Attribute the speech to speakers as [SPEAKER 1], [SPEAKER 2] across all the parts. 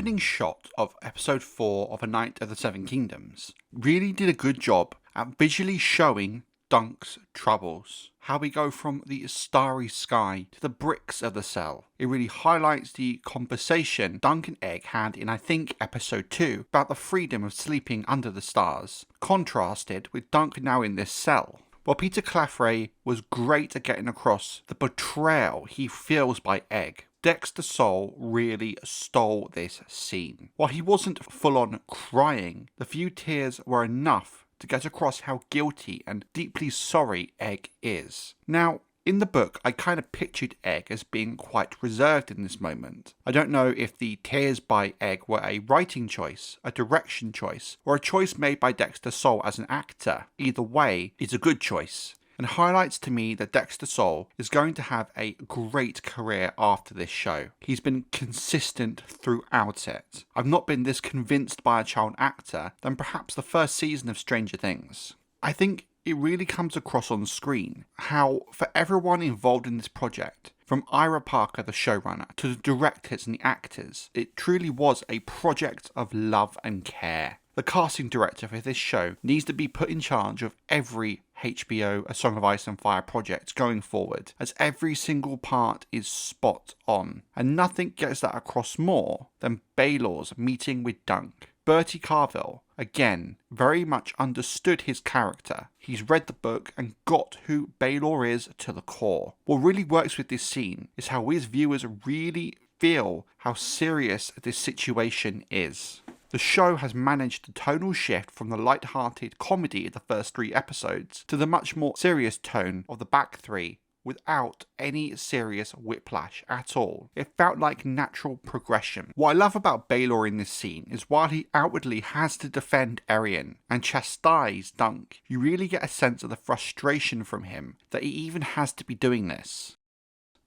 [SPEAKER 1] opening shot of episode 4 of A Knight of the Seven Kingdoms really did a good job at visually showing Dunk's troubles. How we go from the starry sky to the bricks of the cell. It really highlights the conversation Dunk and Egg had in, I think, episode 2 about the freedom of sleeping under the stars, contrasted with Dunk now in this cell. While Peter Claffey was great at getting across the betrayal he feels by Egg, Dexter Soul really stole this scene. While he wasn't full on crying, the few tears were enough to get across how guilty and deeply sorry Egg is. Now, in the book, I kind of pictured Egg as being quite reserved in this moment. I don't know if the tears by Egg were a writing choice, a direction choice, or a choice made by Dexter Soul as an actor. Either way, it's a good choice, and highlights to me that Dexter Soul is going to have a great career after this show. He's been consistent throughout it. I've not been this convinced by a child actor than perhaps the first season of Stranger Things. I think it really comes across on screen how, for everyone involved in this project, from Ira Parker, the showrunner, to the directors and the actors, it truly was a project of love and care. The casting director for this show needs to be put in charge of every HBO A Song of Ice and Fire project going forward, as every single part is spot on, and nothing gets that across more than Baelor's meeting with Dunk. Bertie Carvel, again, very much understood his character. He's read the book and got who Baelor is to the core. What really works with this scene is how we as viewers really feel how serious this situation is. The show has managed the tonal shift from the light-hearted comedy of the first 3 episodes to the much more serious tone of the back 3 without any serious whiplash at all. It felt like natural progression. What I love about Baelor in this scene is while he outwardly has to defend Aerion and chastise Dunk, you really get a sense of the frustration from him that he even has to be doing this.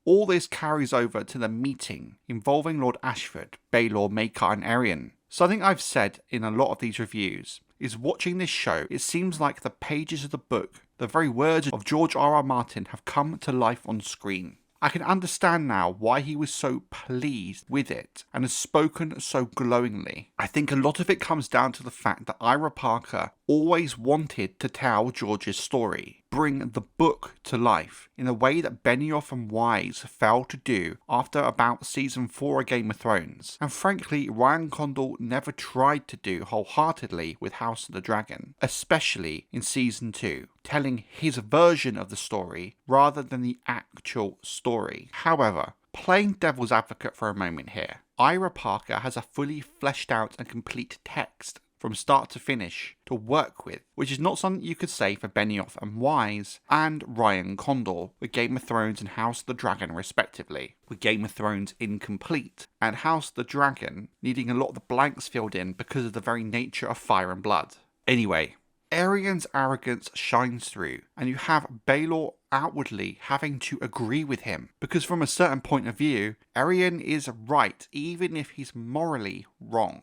[SPEAKER 1] All this carries over to the meeting involving Lord Ashford, Baelor, Maekar and Aerion. Something I've said in a lot of these reviews is watching this show, it seems like the pages of the book, the very words of George R.R. Martin have come to life on screen. I can understand now why he was so pleased with it and has spoken so glowingly. I think a lot of it comes down to the fact that Ira Parker always wanted to tell George's story, bring the book to life in a way that Benioff and Weiss failed to do after about season 4 of Game of Thrones, and frankly Ryan Condal never tried to do wholeheartedly with House of the Dragon, especially in season 2, telling his version of the story rather than the actual story. However, playing devil's advocate for a moment here, Ira Parker has a fully fleshed out and complete text from start to finish to work with, which is not something you could say for Benioff and Weiss and Ryan Condal with Game of Thrones and House of the Dragon respectively, with Game of Thrones incomplete and House of the Dragon needing a lot of the blanks filled in because of the very nature of Fire and Blood. Anyway, Aerion's arrogance shines through, and you have Baelor outwardly having to agree with him, because from a certain point of view, Aerion is right even if he's morally wrong.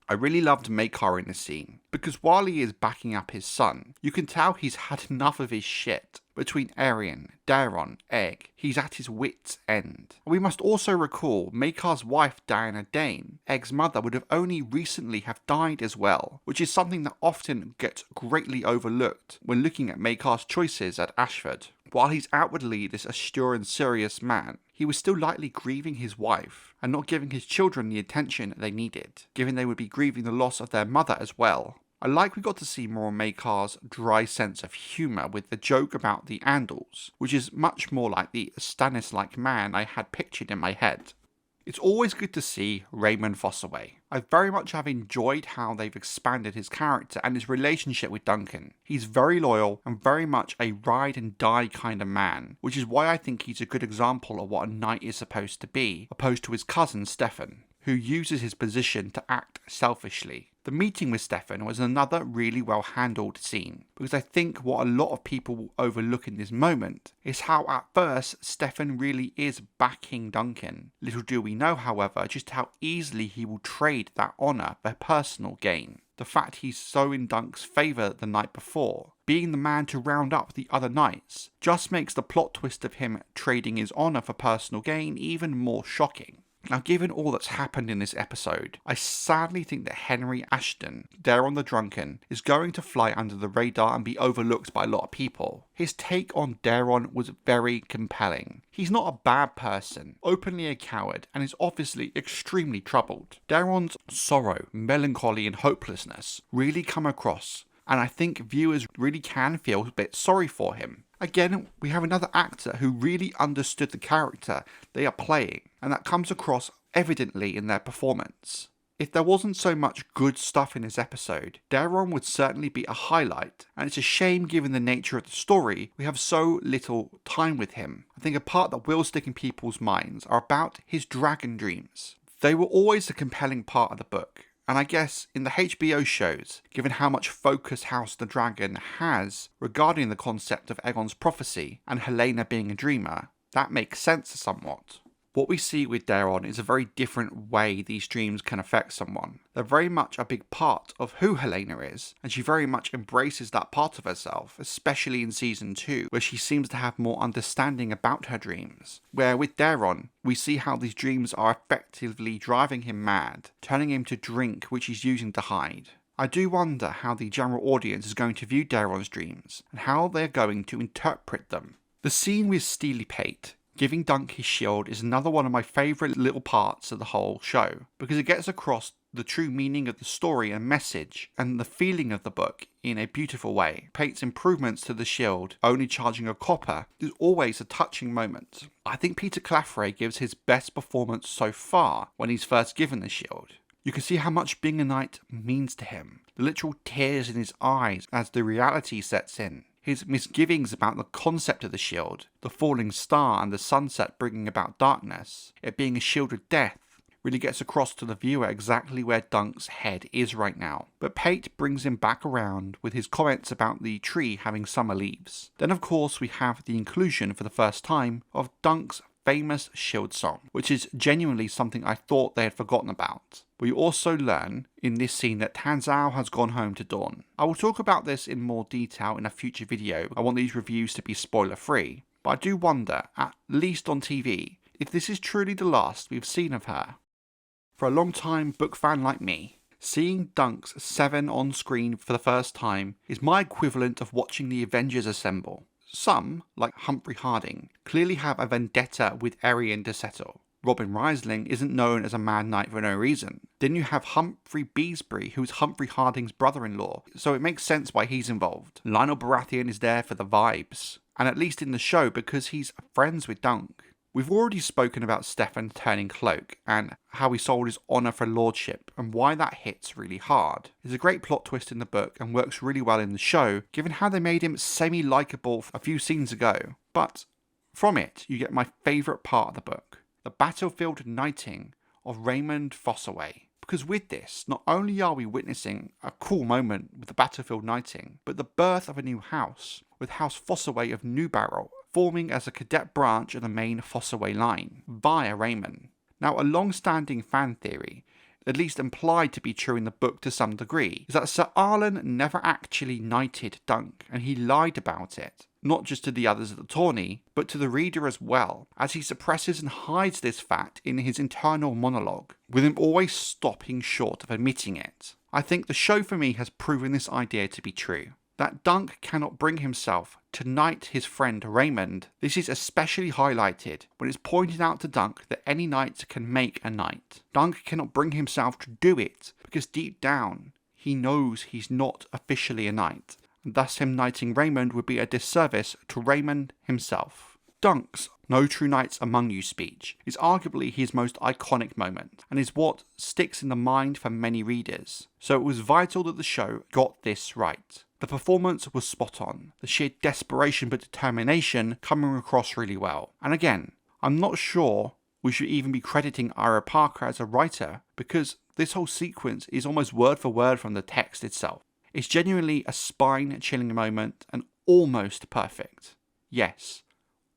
[SPEAKER 1] I really loved Maekar in this scene, because while he is backing up his son, you can tell he's had enough of his shit. Between Aerion, Daron, Egg, he's at his wit's end. We must also recall Maekar's wife Diana Dane, Egg's mother, would have only recently have died as well, which is something that often gets greatly overlooked when looking at Maekar's choices at Ashford. While he's outwardly this austere and serious man, he was still lightly grieving his wife and not giving his children the attention they needed, given they would be grieving the loss of their mother as well. I like we got to see more of Maekar's dry sense of humour with the joke about the Andals, which is much more like the Stannis-like man I had pictured in my head. It's always good to see Raymund Fossoway. I very much have enjoyed how they've expanded his character and his relationship with Duncan. He's very loyal and very much a ride and die kind of man, which is why I think he's a good example of what a knight is supposed to be, opposed to his cousin Stefan, who uses his position to act selfishly. The meeting with Stefan was another really well handled scene, because I think what a lot of people will overlook in this moment is how at first Stefan really is backing Duncan. Little do we know, however, just how easily he will trade that honour for personal gain. The fact he's so in Dunk's favour the night before, being the man to round up the other knights, just makes the plot twist of him trading his honour for personal gain even more shocking. Now, given all that's happened in this episode, I sadly think that Henry Ashton, Daron the Drunken, is going to fly under the radar and be overlooked by a lot of people. His take on Daron was very compelling. He's not a bad person, openly a coward, and is obviously extremely troubled. Daron's sorrow, melancholy, and hopelessness really come across, and I think viewers really can feel a bit sorry for him. Again, we have another actor who really understood the character they are playing, and that comes across evidently in their performance. If there wasn't so much good stuff in this episode, Daron would certainly be a highlight, and it's a shame given the nature of the story, we have so little time with him. I think a part that will stick in people's minds are about his dragon dreams. They were always a compelling part of the book. And I guess in the HBO shows, given how much focus House the Dragon has regarding the concept of Aegon's prophecy and Helaena being a dreamer, that makes sense somewhat. What we see with Daron is a very different way these dreams can affect someone. They're very much a big part of who Helaena is, and she very much embraces that part of herself, especially in season 2, where she seems to have more understanding about her dreams. Where with Daron, we see how these dreams are effectively driving him mad, turning him to drink which he's using to hide. I do wonder how the general audience is going to view Daron's dreams, and how they're going to interpret them. The scene with Steely Pate giving Dunk his shield is another one of my favourite little parts of the whole show, because it gets across the true meaning of the story and message, and the feeling of the book in a beautiful way. Pate's improvements to the shield, only charging a copper, is always a touching moment. I think Peter Claffey gives his best performance so far when he's first given the shield. You can see how much being a knight means to him, the literal tears in his eyes as the reality sets in. His misgivings about the concept of the shield, the falling star and the sunset bringing about darkness, it being a shield of death, really gets across to the viewer exactly where Dunk's head is right now. But Pate brings him back around with his comments about the tree having summer leaves. Then of course we have the inclusion for the first time of Dunk's famous shield song, which is genuinely something I thought they had forgotten about. We also learn in this scene that Tanzao has gone home to Dawn. I will talk about this in more detail in a future video. I want these reviews to be spoiler free, but I do wonder, at least on TV, if this is truly the last we've seen of her. For a long time book fan like me, seeing Dunk's 7 on screen for the first time is my equivalent of watching the Avengers assemble. Some, like Humphrey Harding, clearly have a vendetta with Aerion to settle. Robin Riesling isn't known as a mad knight for no reason. Then you have Humphrey Beesbury, who's Humphrey Harding's brother-in-law, so it makes sense why he's involved. Lionel Baratheon is there for the vibes, and at least in the show because he's friends with Dunk. We've already spoken about Stefan turning cloak and how he sold his honour for lordship and why that hits really hard. It's a great plot twist in the book and works really well in the show given how they made him semi-likeable a few scenes ago. But from it you get my favourite part of the book, the battlefield knighting of Raymund Fossoway. Because with this, not only are we witnessing a cool moment with the battlefield knighting, but the birth of a new house, with House Fossoway of New Barrel forming as a cadet branch of the main Fossoway line, via Raymund. Now, a long-standing fan theory, at least implied to be true in the book to some degree, is that Sir Arlen never actually knighted Dunk, and he lied about it. Not just to the others at the tourney, but to the reader as well, as he suppresses and hides this fact in his internal monologue, with him always stopping short of admitting it. I think the show for me has proven this idea to be true. That Dunk cannot bring himself to knight his friend Raymund. This is especially highlighted when it's pointed out to Dunk that any knight can make a knight. Dunk cannot bring himself to do it because deep down he knows he's not officially a knight, and thus him knighting Raymund would be a disservice to Raymund himself. Dunk's "No true knights among you" speech is arguably his most iconic moment, and is what sticks in the mind for many readers, so it was vital that the show got this right. The performance was spot on, the sheer desperation but determination coming across really well. And again, I'm not sure we should even be crediting Ira Parker as a writer, because this whole sequence is almost word for word from the text itself. It's genuinely a spine-chilling moment and almost perfect. Yes,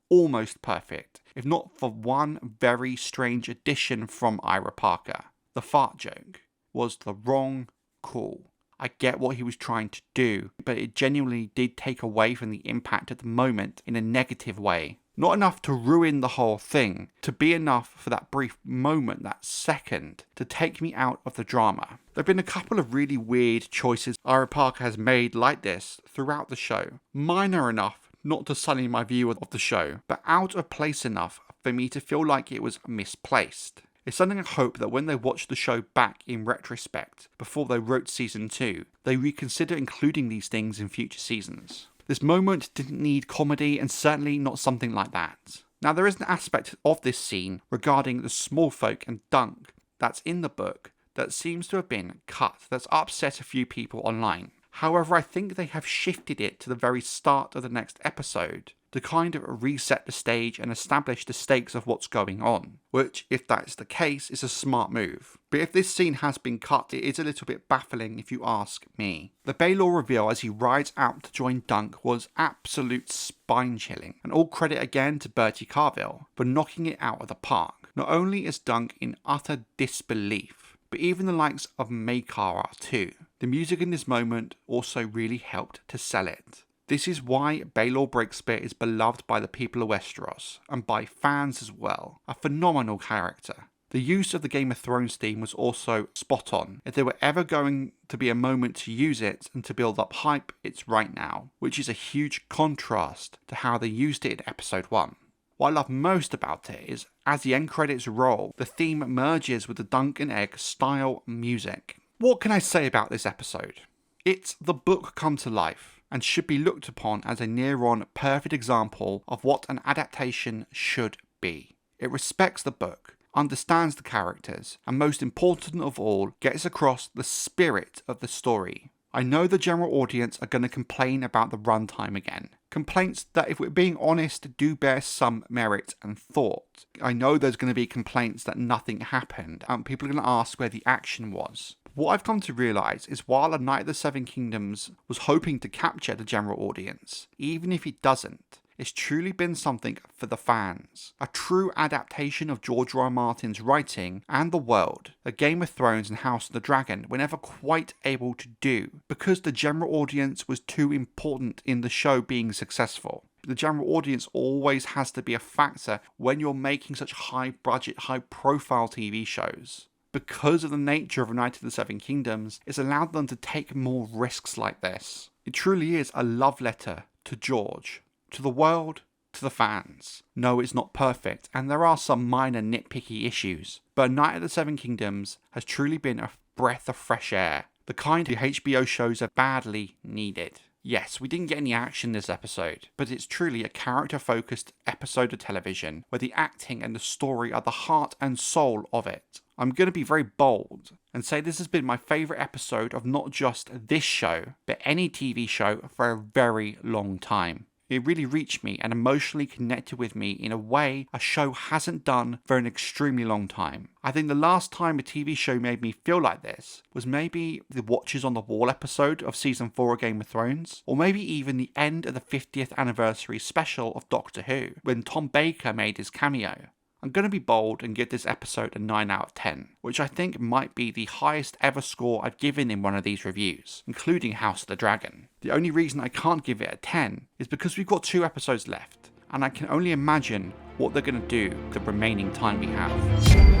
[SPEAKER 1] almost perfect, if not for one very strange addition from Ira Parker. The fart joke was the wrong call. I get what he was trying to do, but it genuinely did take away from the impact of the moment in a negative way. Not enough to ruin the whole thing, to be enough for that brief moment, that second, to take me out of the drama. There have been a couple of really weird choices Ira Parker has made like this throughout the show. Minor enough not to sully my view of the show, but out of place enough for me to feel like it was misplaced. It's something I hope that when they watch the show back in retrospect, before they wrote season 2, they reconsider including these things in future seasons. This moment didn't need comedy, and certainly not something like that. Now, there is an aspect of this scene regarding the small folk and Dunk that's in the book that seems to have been cut, that's upset a few people online. However, I think they have shifted it to the very start of the next episode to kind of reset the stage and establish the stakes of what's going on, which, if that's the case, is a smart move. But if this scene has been cut, it is a little bit baffling if you ask me. The Baelor reveal as he rides out to join Dunk was absolute spine-chilling, and all credit again to Bertie Carville for knocking it out of the park. Not only is Dunk in utter disbelief, but even the likes of Maekar are too. The music in this moment also really helped to sell it. This is why Baelor Breakspear is beloved by the people of Westeros, and by fans as well. A phenomenal character. The use of the Game of Thrones theme was also spot on. If there were ever going to be a moment to use it and to build up hype, it's right now, which is a huge contrast to how they used it in episode 1. What I love most about it is, as the end credits roll, the theme merges with the Dunk and Egg style music. What can I say about this episode? It's the book come to life, and should be looked upon as a near-on perfect example of what an adaptation should be. It respects the book, understands the characters, and most important of all, gets across the spirit of the story. I know the general audience are going to complain about the runtime again. Complaints that, if we're being honest, do bear some merit and thought. I know there's going to be complaints that nothing happened, and people are going to ask where the action was. What I've come to realise is while A Knight of the Seven Kingdoms was hoping to capture the general audience, even if it doesn't, it's truly been something for the fans. A true adaptation of George R. R. Martin's writing and the world that Game of Thrones and House of the Dragon were never quite able to do, because the general audience was too important in the show being successful. The general audience always has to be a factor when you're making such high budget, high profile TV shows. Because of the nature of A Knight of the Seven Kingdoms, it's allowed them to take more risks like this. It truly is a love letter to George, to the world, to the fans. No, it's not perfect, and there are some minor nitpicky issues, but A Knight of the Seven Kingdoms has truly been a breath of fresh air, the kind the HBO shows are badly needed. Yes, we didn't get any action this episode, but it's truly a character-focused episode of television where the acting and the story are the heart and soul of it. I'm going to be very bold and say this has been my favourite episode of not just this show, but any TV show for a very long time. It really reached me and emotionally connected with me in a way a show hasn't done for an extremely long time. I think the last time a TV show made me feel like this was maybe the Watchers on the Wall episode of season 4 of Game of Thrones, or maybe even the end of the 50th anniversary special of Doctor Who, when Tom Baker made his cameo. I'm going to be bold and give this episode a 9 out of 10, which I think might be the highest ever score I've given in one of these reviews, including House of the Dragon. The only reason I can't give it a 10 is because we've got 2 episodes left, and I can only imagine what they're going to do the remaining time we have.